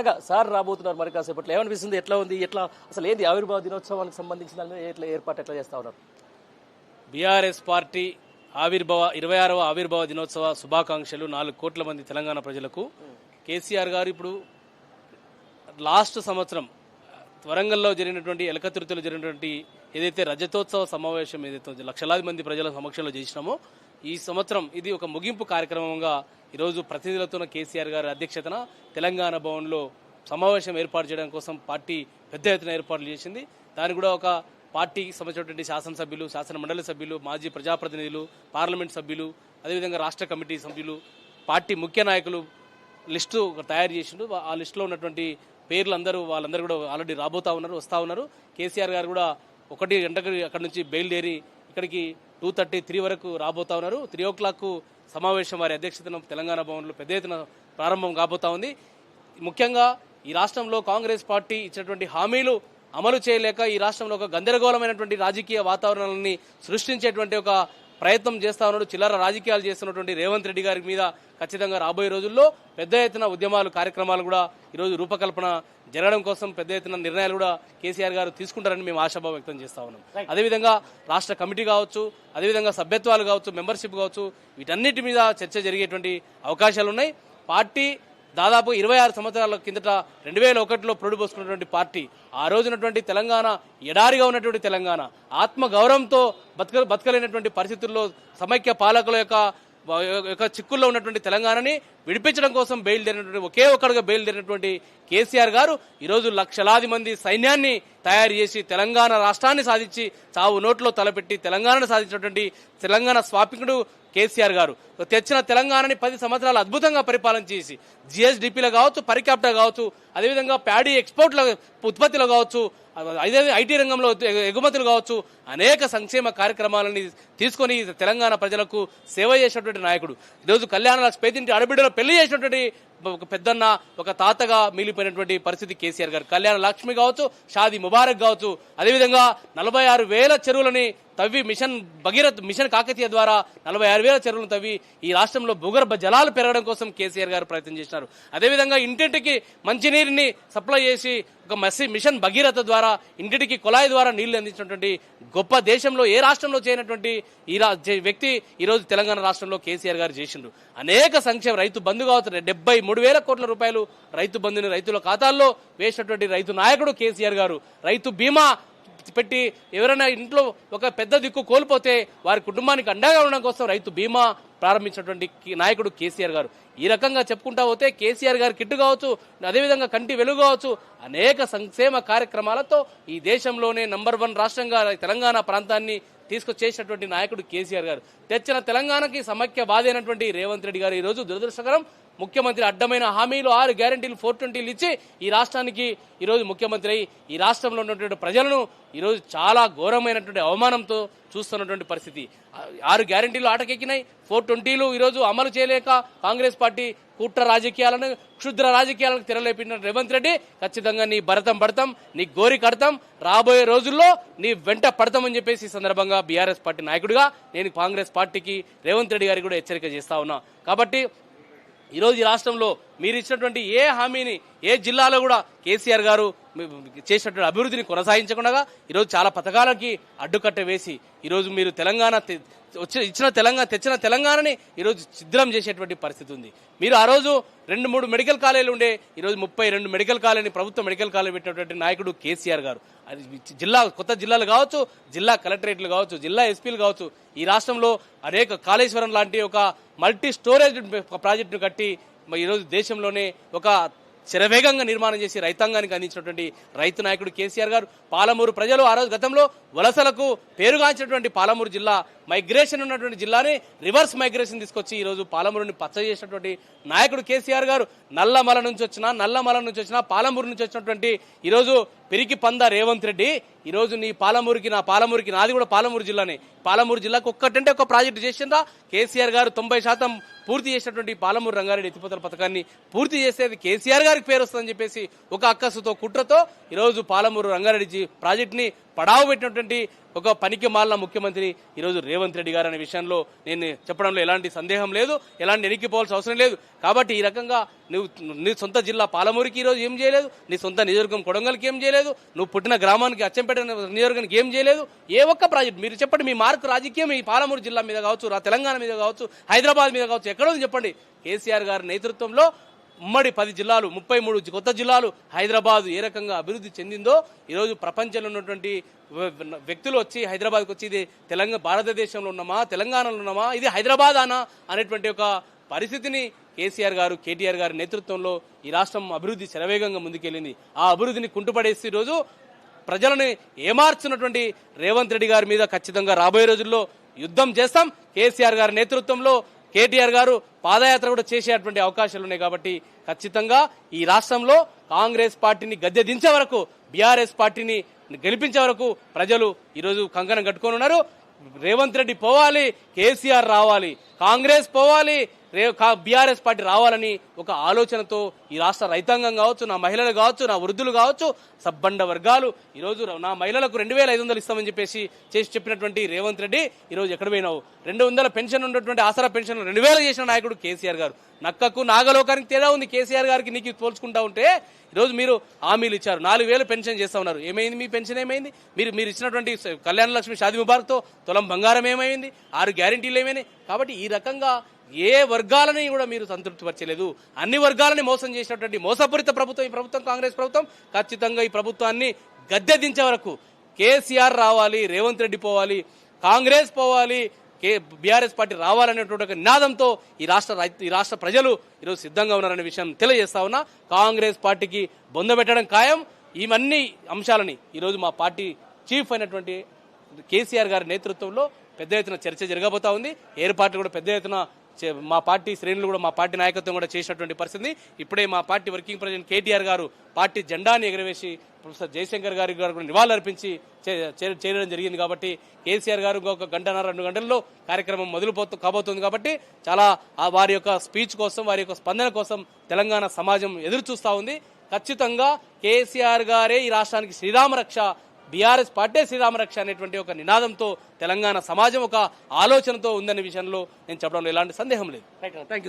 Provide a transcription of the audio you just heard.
తాజాగా సార్ రాబోతున్నారు మరి కాసేపట్లో. ఏమనిపిస్తుంది, ఎట్లా ఉంది, ఎట్లా అసలు ఏంది ఆవిర్భావ దినోత్సవానికి సంబంధించిన దాని మీద ఎట్లా ఏర్పాటు ఎట్లా చేస్తా ఉన్నారు? బీఆర్ఎస్ పార్టీ 26వ ఆవిర్భావ దినోత్సవ శుభాకాంక్షలు 4 కోట్ల మంది తెలంగాణ ప్రజలకు. కేసీఆర్ గారు ఇప్పుడు లాస్ట్ సంవత్సరం వరంగల్లో జరిగినటువంటి ఎలకతుర్తిలో జరిగినటువంటి ఏదైతే రజతోత్సవ సమావేశం ఏదైతే లక్షలాది మంది ప్రజల సమక్షంలో చేసినామో ఈ సంవత్సరం ఇది ఒక ముగింపు కార్యక్రమంగా ఈరోజు ప్రతినిధులతో కేసీఆర్ గారి అధ్యక్షతన తెలంగాణ భవన్లో సమావేశం ఏర్పాటు చేయడం కోసం పార్టీ పెద్ద ఎత్తున ఏర్పాట్లు చేసింది. దాని కూడా ఒక పార్టీకి సంబంధించినటువంటి శాసనసభ్యులు, శాసన మండలి సభ్యులు, మాజీ ప్రజాప్రతినిధులు, పార్లమెంట్ సభ్యులు, అదేవిధంగా రాష్ట్ర కమిటీ సభ్యులు, పార్టీ ముఖ్య నాయకులు లిస్టు తయారు చేసిండు. ఆ లిస్టులో ఉన్నటువంటి పేర్లు వాళ్ళందరూ కూడా ఆల్రెడీ వస్తూ ఉన్నారు. కేసీఆర్ గారు కూడా 1 గంటకు అక్కడ నుంచి బయలుదేరి ఇక్కడికి 2:33 వరకు రాబోతా ఉన్నారు. 3 o'clock సమావేశం వారి అధ్యక్షతన తెలంగాణ భవన్లో పెద్ద ఎత్తున ప్రారంభం కాబోతా ఉంది. ముఖ్యంగా ఈ రాష్ట్రంలో కాంగ్రెస్ పార్టీ ఇచ్చినటువంటి హామీలు అమలు చేయలేక ఈ రాష్ట్రంలో ఒక గందరగోళమైనటువంటి రాజకీయ వాతావరణాన్ని సృష్టించేటువంటి ఒక ప్రయత్నం చేస్తా ఉన్నాడు. చిల్లర రాజకీయాలు చేస్తున్నటువంటి రేవంత్ రెడ్డి గారి మీద ఖచ్చితంగా రాబోయే రోజుల్లో పెద్ద ఎత్తున ఉద్యమాలు, కార్యక్రమాలు కూడా ఈరోజు రూపకల్పన జరగడం కోసం పెద్ద ఎత్తున నిర్ణయాలు కూడా కేసీఆర్ గారు తీసుకుంటారని మేము ఆశాభావం వ్యక్తం చేస్తా ఉన్నాం. అదేవిధంగా రాష్ట్ర కమిటీ కావచ్చు, అదేవిధంగా సభ్యత్వాలు కావచ్చు, మెంబర్షిప్ కావచ్చు, వీటన్నిటి మీద చర్చ జరిగేటువంటి అవకాశాలు ఉన్నాయి. పార్టీ దాదాపు 26 సంవత్సరాల కిందట 2001లో పురుడు పోసుకున్నటువంటి పార్టీ, ఆ రోజునటువంటి తెలంగాణ ఎడారిగా ఉన్నటువంటి తెలంగాణ, ఆత్మగౌరవంతో బతకలేనటువంటి పరిస్థితుల్లో సమైక్య పాలకుల యొక్క చిక్కుల్లో ఉన్నటువంటి తెలంగాణని విడిపించడం కోసం ఒకే ఒక్కడుగా బయలుదేరినటువంటి కేసీఆర్ గారు ఈరోజు లక్షలాది మంది సైన్యాన్ని తయారు చేసి తెలంగాణ రాష్ట్రాన్ని సాధించి చావు నోట్లో తలపెట్టి తెలంగాణను సాధించినటువంటి తెలంగాణ స్వామికుడు కేసీఆర్ గారు తెచ్చిన తెలంగాణని 10 సంవత్సరాలు అద్భుతంగా పరిపాలన చేసి జిఎస్డిపిలో కావచ్చు, పరికాప్టర్ కావచ్చు, అదేవిధంగా ప్యాడీ ఎక్స్పోర్ట్ల ఉత్పత్తిలో కావచ్చు, ఐటీ రంగంలో ఎగుమతులు కావచ్చు, అనేక సంక్షేమ కార్యక్రమాలని తీసుకొని తెలంగాణ ప్రజలకు సేవ చేసినటువంటి నాయకుడు. ఈరోజు కళ్యాణ పేదింటి ఆడబిడ్డలో పెళ్లి చేసినటువంటి ఒక పెద్దన్న, ఒక తాతగా మిగిలిపోయినటువంటి పరిస్థితి కేసీఆర్ గారు. కళ్యాణ లక్ష్మి కావచ్చు, షాదీ ముబారక్ కావచ్చు, అదేవిధంగా 46,000 చెరువులని తవ్వి మిషన్ కాకతీయ ద్వారా 46,000 చెరువులను తవ్వి ఈ రాష్ట్రంలో భూగర్భ జలాలు పెరగడం కోసం కేసీఆర్ గారు ప్రయత్నం చేసినారు. అదేవిధంగా ఇంటింటికి మంచినీరుని సప్లై చేసి ఒక మిషన్ భగీరథ ద్వారా ఇంటికి కుళాయి ద్వారా నీళ్లు అందించినటువంటి గొప్ప దేశంలో ఏ రాష్ట్రంలో చేయనటువంటి వ్యక్తి ఈరోజు తెలంగాణ రాష్ట్రంలో కేసీఆర్ గారు చేసిండ్రు. అనేక సంక్షేమ రైతు బంధు కావచ్చు, 73,000 కోట్ల రూపాయలు రైతు బంధుని రైతుల ఖాతాల్లో వేసినటువంటి రైతు నాయకుడు కేసీఆర్ గారు. రైతు బీమా పెట్టి ఎవరైనా ఇంట్లో ఒక పెద్ద దిక్కు కోల్పోతే వారి కుటుంబానికి అండగా ఉండడం కోసం రైతు బీమా ప్రారంభించినటువంటి నాయకుడు కేసీఆర్ గారు. ఈ రకంగా చెప్పుకుంటా పోతే కేసీఆర్ గారు కిట్టు కావచ్చు, అదేవిధంగా కంటి వెలుగు కావచ్చు, అనేక సంక్షేమ కార్యక్రమాలతో ఈ దేశంలోనే నంబర్ 1 రాష్ట్రంగా తెలంగాణ ప్రాంతాన్ని తీసుకొచ్చేసినటువంటి నాయకుడు కేసీఆర్ గారు. తెచ్చిన తెలంగాణకి సమైక్యవాది అయినటువంటి రేవంత్ రెడ్డి గారు ఈరోజు దురదృష్టకరం ముఖ్యమంత్రి అడ్డమైన హామీలు 6 గ్యారెంటీలు 420 ఇచ్చి ఈ రాష్ట్రానికి ఈరోజు ముఖ్యమంత్రి అయి ఈ రాష్ట్రంలో ఉన్నటువంటి ప్రజలను ఈరోజు చాలా ఘోరమైనటువంటి అవమానంతో చూస్తున్నటువంటి పరిస్థితి. 6 గ్యారెంటీలు ఆటకెక్కినాయి, 420లు ఈరోజు అమలు చేయలేక కాంగ్రెస్ పార్టీ కుట్ర రాజకీయాలను, క్షుద్ర రాజకీయాలకు తెరలేపిన రేవంత్ రెడ్డి ఖచ్చితంగా నీ భరతం పడతాం, నీ గోరి కడతాం, రాబోయే రోజుల్లో నీ వెంట పడతామని చెప్పేసి ఈ సందర్భంగా బీఆర్ఎస్ పార్టీ నాయకుడిగా నేను కాంగ్రెస్ పార్టీకి రేవంత్ రెడ్డి గారికి కూడా హెచ్చరిక చేస్తా ఉన్నా. కాబట్టి ఈరోజు ఈ రాష్ట్రంలో మీరు ఇచ్చినటువంటి ఏ హామీని ఏ జిల్లాలో కూడా కేసీఆర్ గారు చేసినటువంటి అభివృద్ధిని కొనసాగించకుండా ఈరోజు చాలా పథకాలకి అడ్డుకట్ట వేసి ఈరోజు మీరు తెచ్చిన తెలంగాణని ఈరోజు ఛిద్రం చేసేటువంటి పరిస్థితి ఉంది. మీరు ఆ రోజు 2-3 మెడికల్ కాలేజీలు ఉండే ఈరోజు 32 మెడికల్ కాలేజీ, ప్రభుత్వ మెడికల్ కాలేజీ పెట్టినటువంటి నాయకుడు కేసీఆర్ గారు. అది కొత్త జిల్లాలు కావచ్చు, జిల్లా కలెక్టరేట్లు కావచ్చు, జిల్లా ఎస్పీలు కావచ్చు, ఈ రాష్ట్రంలో అనేక కాళేశ్వరం లాంటి ఒక మల్టీ స్టోరేజ్ ప్రాజెక్టును కట్టి ఈరోజు దేశంలోనే ఒక శరవేగంగా నిర్మాణం చేసి రైతాంగానికి అందించినటువంటి రైతు నాయకుడు కేసీఆర్ గారు. పాలమూరు ప్రజలు ఆ రోజు గతంలో వలసలకు పేరుగాంచినటువంటి పాలమూరు జిల్లా మైగ్రేషన్ ఉన్నటువంటి జిల్లాని రివర్స్ మైగ్రేషన్ తీసుకొచ్చి ఈరోజు పాలమూరుని పచ్చ చేసినటువంటి నాయకుడు కేసీఆర్ గారు. నల్లమల నుంచి వచ్చిన పాలమూరు నుంచి వచ్చినటువంటి ఈరోజు పిరికి పంద రేవంత్ రెడ్డి ఈరోజు నీ పాలమూరుకి నాది కూడా పాలమూరు జిల్లానే. పాలమూరు జిల్లాకు ఒక్కటంటే ఒక ప్రాజెక్టు చేసిందా? కేసీఆర్ గారు 90% పూర్తి చేసినటువంటి పాలమూరు రంగారెడ్డి ఎత్తిపోతల పథకాన్ని పూర్తి చేసేది కేసీఆర్ గారికి పేరు వస్తుందని చెప్పేసి ఒక అక్కసుతో కుట్రతో ఈరోజు పాలమూరు రంగారెడ్డి ప్రాజెక్టుని పడావు పెట్టినటువంటి ఒక పనికి మాలిన ముఖ్యమంత్రి ఈరోజు రేవంత్ రెడ్డి గారు అనే విషయంలో నేను చెప్పడంలో ఎలాంటి సందేహం లేదు, ఎలాంటి ఎనికిపోవాల్సిన అవసరం లేదు. కాబట్టి ఈ రకంగా నువ్వు నీ సొంత జిల్లా పాలమూరుకి ఈరోజు ఏం చేయలేదు, నీ సొంత నియోజకవర్గం కొడంగల్కి ఏం చేయలేదు, నువ్వు పుట్టిన గ్రామానికి అచ్చంపేట నియోజకవర్గానికి ఏం చేయలేదు. ఏ ఒక్క ప్రాజెక్ట్ మీరు చెప్పండి, మీ మార్కు రాజకీయం ఈ పాలమూరు జిల్లా మీద కావచ్చు, తెలంగాణ మీద కావచ్చు, హైదరాబాద్ మీద కావచ్చు, ఎక్కడో చెప్పండి. కేసీఆర్ గారి నేతృత్వంలో ఉమ్మడి 10 జిల్లాలు, 33 కొత్త జిల్లాలు, హైదరాబాద్ ఏ రకంగా అభివృద్ధి చెందిందో ఈరోజు ప్రపంచంలో ఉన్నటువంటి వ్యక్తులు వచ్చి హైదరాబాద్కి వచ్చి ఇది భారతదేశంలో ఉన్నామా, తెలంగాణలో ఉన్నామా, ఇది హైదరాబాద్ అనా అనేటువంటి ఒక పరిస్థితిని కేసీఆర్ గారు, కేటీఆర్ గారి నేతృత్వంలో ఈ రాష్ట్రం అభివృద్ధి శరవేగంగా ముందుకెళ్ళింది. ఆ అభివృద్ధిని కుంటుపడేసి ఈరోజు ప్రజలను ఏమార్చున్నటువంటి రేవంత్ రెడ్డి గారి మీద ఖచ్చితంగా రాబోయే రోజుల్లో యుద్ధం చేస్తాం. కేసీఆర్ గారి నేతృత్వంలో కేటీఆర్ గారు పాదయాత్ర కూడా చేసేటువంటి అవకాశాలు ఉన్నాయి. కాబట్టి ఖచ్చితంగా ఈ రాష్ట్రంలో కాంగ్రెస్ పార్టీని గద్దె దించే వరకు, బీఆర్ఎస్ పార్టీని గెలిపించే వరకు ప్రజలు ఈరోజు కంకణం కట్టుకొని ఉన్నారు. రేవంత్ రెడ్డి పోవాలి, కేసీఆర్ రావాలి, కాంగ్రెస్ పోవాలి, బీఆర్ఎస్ పార్టీ రావాలని ఒక ఆలోచనతో ఈ రాష్ట్ర రైతాంగం కావచ్చు, నా మహిళలు కావచ్చు, నా వృద్ధులు కావచ్చు, సబ్బండ వర్గాలు ఈరోజు నా మహిళలకు 2500 ఇస్తామని చేసి చెప్పినటువంటి రేవంత్ రెడ్డి ఈరోజు ఎక్కడ పోయినావు? 200 పెన్షన్ ఉన్నటువంటి ఆసరా పెన్షన్ 2000 చేసిన నాయకుడు కేసీఆర్ గారు. నక్కకు నాగలోకానికి తేడా ఉంది. కేసీఆర్ గారికి నీకు పోల్చుకుంటా ఉంటే ఈరోజు మీరు హామీలు ఇచ్చారు, 4000 పెన్షన్ చేస్తా ఉన్నారు. ఏమైంది మీ పెన్షన్? ఏమైంది? మీరు ఇచ్చినటువంటి కళ్యాణ లక్ష్మి షాదీ ముబారక్తో తులం బంగారం ఏమైంది? 6 గ్యారెంటీలు ఏమైనాయి? కాబట్టి ఈ రకంగా ఏ వర్గాలని కూడా మీరు సంతృప్తిపరచలేదు. అన్ని వర్గాలని మోసం చేసినటువంటి మోసపూరిత ప్రభుత్వం ఈ ప్రభుత్వం, కాంగ్రెస్ ప్రభుత్వం. ఖచ్చితంగా ఈ ప్రభుత్వాన్ని గద్దె దించే వరకు కేసీఆర్ రావాలి, రేవంత్ రెడ్డి పోవాలి, కాంగ్రెస్ పోవాలి, బీఆర్ఎస్ పార్టీ రావాలనేటువంటి ఒక నినాదంతో ఈ రాష్ట్ర ప్రజలు ఈరోజు సిద్ధంగా ఉన్నారనే విషయం తెలియజేస్తా ఉన్నా. కాంగ్రెస్ పార్టీకి బొందబెట్టడం ఖాయం. ఇవన్నీ అంశాలని ఈరోజు మా పార్టీ చీఫ్ అయినటువంటి కేసీఆర్ గారి నేతృత్వంలో పెద్ద ఎత్తున చర్చ జరగబోతా ఉంది. ఏర్పాట్లు కూడా పెద్ద ఎత్తున మా పార్టీ శ్రేణులు కూడా, మా పార్టీ నాయకత్వం కూడా చేసినటువంటి పరిస్థితి. ఇప్పుడే మా పార్టీ వర్కింగ్ ప్రెసిడెంట్ కేటీఆర్ గారు పార్టీ జెండాని ఎగరవేసి ప్రొఫెసర్ జయశంకర్ గారి కూడా నివాళులర్పించి చేరడం జరిగింది. కాబట్టి కేసీఆర్ గారు ఇంకొక 1.5-2 గంటల్లో కార్యక్రమం కాబోతుంది. కాబట్టి చాలా వారి యొక్క స్పీచ్ కోసం, వారి యొక్క స్పందన కోసం తెలంగాణ సమాజం ఎదురు చూస్తూ ఉంది. ఖచ్చితంగా కేసీఆర్ గారే ఈ రాష్ట్రానికి శ్రీరామరక్ష, బీఆర్ఎస్ పార్టీ శ్రీరామరక్ష అనేటువంటి ఒక నినాదంతో తెలంగాణ సమాజం ఒక ఆలోచనతో ఉందనే విషయంలో నేను చెప్పడంలో ఎలాంటి సందేహం లేదు. Thank you.